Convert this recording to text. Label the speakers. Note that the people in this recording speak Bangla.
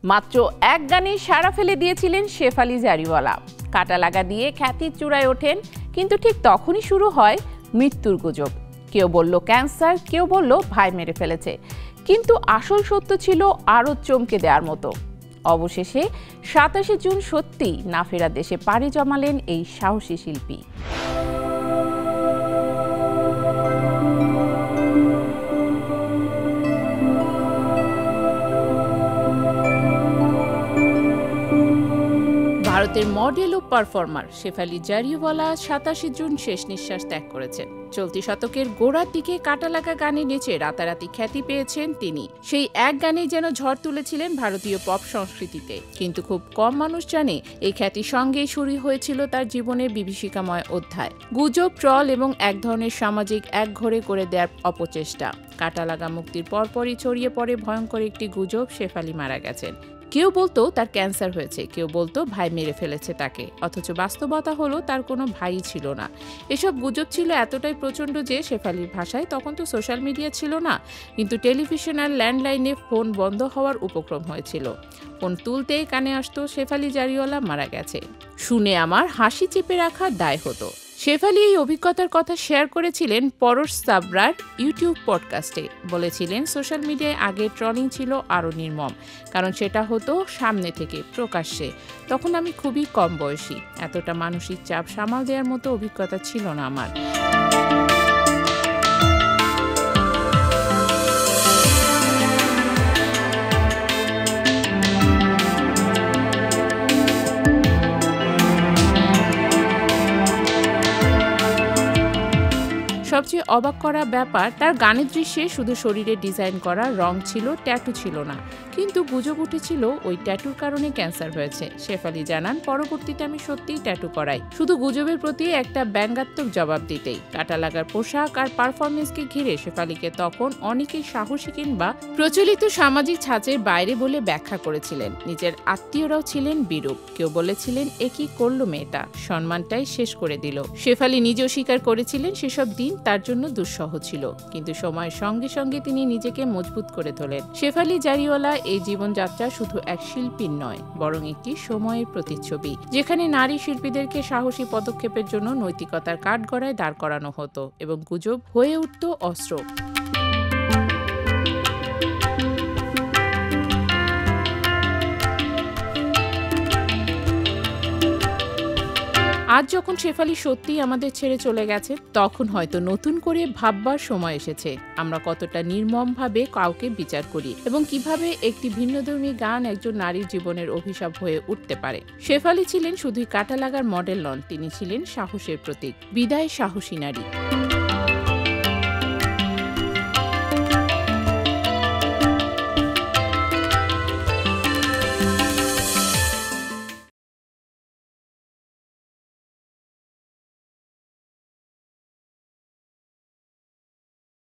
Speaker 1: মাত্র এক গানে সাড়া ফেলে দিয়েছিলেন শেফালি জারিওয়ালা। কাটা লাগা দিয়ে খ্যাতির চূড়ায় ওঠেন, কিন্তু ঠিক তখনই শুরু হয় মৃত্যুর গুজব। কেউ বলল ক্যান্সার, কেউ বলল ভাই মেরে ফেলেছে, কিন্তু আসল সত্য ছিল আরও চমকে দেওয়ার মতো। অবশেষে ২৭ জুন সত্যিই না ফেরা দেশে পাড়ি জমালেন এই সাহসী শিল্পী। ভারতের মডেল ও পারফর্মার শেফালি জারিওয়ালা ২৭ জুন শেষ নিঃশ্বাস ত্যাগ করেছেন। চলতি শতকের গোড়ার দিকে কাটা লাগা গানে নেচে রাতারাতি খ্যাতি পেয়েছেন তিনি। সেই এক গানেই যেন ঝড় তুলেছিলেন ভারতীয় পপ সংস্কৃতিতে। কিন্তু খুব কম মানুষ জানে এই খ্যাতির সঙ্গেই শুরু হয়েছিল তার জীবনের বিভীষিকাময় অধ্যায়। গুজব, ট্রল এবং এক ধরনের সামাজিক একঘরে করে দেওয়ার অপচেষ্টা। কাটা লাগা মুক্তির পরপরই ছড়িয়ে পড়ে ভয়ঙ্কর একটি গুজব, শেফালি মারা গেছেন। কেউ বলতো তার ক্যান্সার হয়েছে, কেউ বলতো ভাই মেরে ফেলেছে তাকে, অথচ বাস্তবতা হলো তার কোনো ভাই ছিল না। এসব গুজব ছিল এতটাই প্রচণ্ড যে শেফালির ভাষায় তখন তো সোশ্যাল মিডিয়া ছিল না, কিন্তু টেলিভিশন আর ল্যান্ডলাইনে ফোন বন্ধ হওয়ার উপক্রম হয়েছিল। ফোন তুলতেই কানে আসতো শেফালি জারিওয়ালা মারা গেছে। শুনে আমার হাসি চেপে রাখা দায় হতো। শেফালি এই অভিজ্ঞতার কথা শেয়ার করেছিলেন পরশ সাবরার ইউটিউব পডকাস্টে। বলেছিলেন সোশ্যাল মিডিয়ায় আগে ট্রলিং ছিল আরও নির্মম, কারণ সেটা হতো সামনে থেকে, প্রকাশ্যে। তখন আমি খুবই কম বয়সী, এতটা মানসিক চাপ সামাল দেওয়ার মতো অভিজ্ঞতা ছিল না আমার। সবচেয়ে অবাক করা ব্যাপার, তার গানের দৃশ্যে শুধু শরীরে ডিজাইন করা রং ছিল, ট্যাটু ছিল না। কিন্তু গুজব উঠেছিল ওই ট্যাটুর কারণে ক্যান্সার হয়েছে। শেফালি জানান, পরবর্তীতে আমি সত্যিই ট্যাটু করাই, শুধু গুজবের প্রতি একটা ব্যঙ্গাত্মক জবাব দিতেই। কাটা লাগার পোশাক আর পারফরমেন্সকে ঘিরে শেফালিকে তখন অনেকেই সাহসী কিংবা প্রচলিত সামাজিক ছাঁচের বাইরে বলে ব্যাখ্যা করেছিলেন। নিজের আত্মীয়রাও ছিলেন বিরূপ। কেউ বলেছিলেন এ কি করলো মেয়েটা, সম্মানটাই শেষ করে দিল। শেফালি নিজেও স্বীকার করেছিলেন সেসব দিন তার জন্য দুঃসহ ছিল, কিন্তু সময়ের সঙ্গে সঙ্গে তিনি নিজেকে মজবুত করে তোলেন। শেফালি জারিওয়ালা এই জীবনযাত্রা শুধু এক শিল্পীর নয়, বরং একটি সময়ের প্রতিচ্ছবি, যেখানে নারী শিল্পীদেরকে সাহসী পদক্ষেপের জন্য নৈতিকতার কাঠগড়ায় দাঁড় করানো হতো এবং গুজব হয়ে উঠত অস্ত্র। আজ যখন শেফালি সত্যিই আমাদের ছেড়ে চলে গেছে, তখন হয়তো নতুন করে ভাববার সময় এসেছে আমরা কতটা নির্মমভাবে কাউকে বিচার করি এবং কিভাবে একটি ভিন্নধর্মী গান একজন নারীর জীবনের অভিশাপ হয়ে উঠতে পারে। শেফালি ছিলেন শুধুই কাটা লাগার মডেল নন, তিনি ছিলেন সাহসের প্রতীক। বিদায় সাহসী নারী।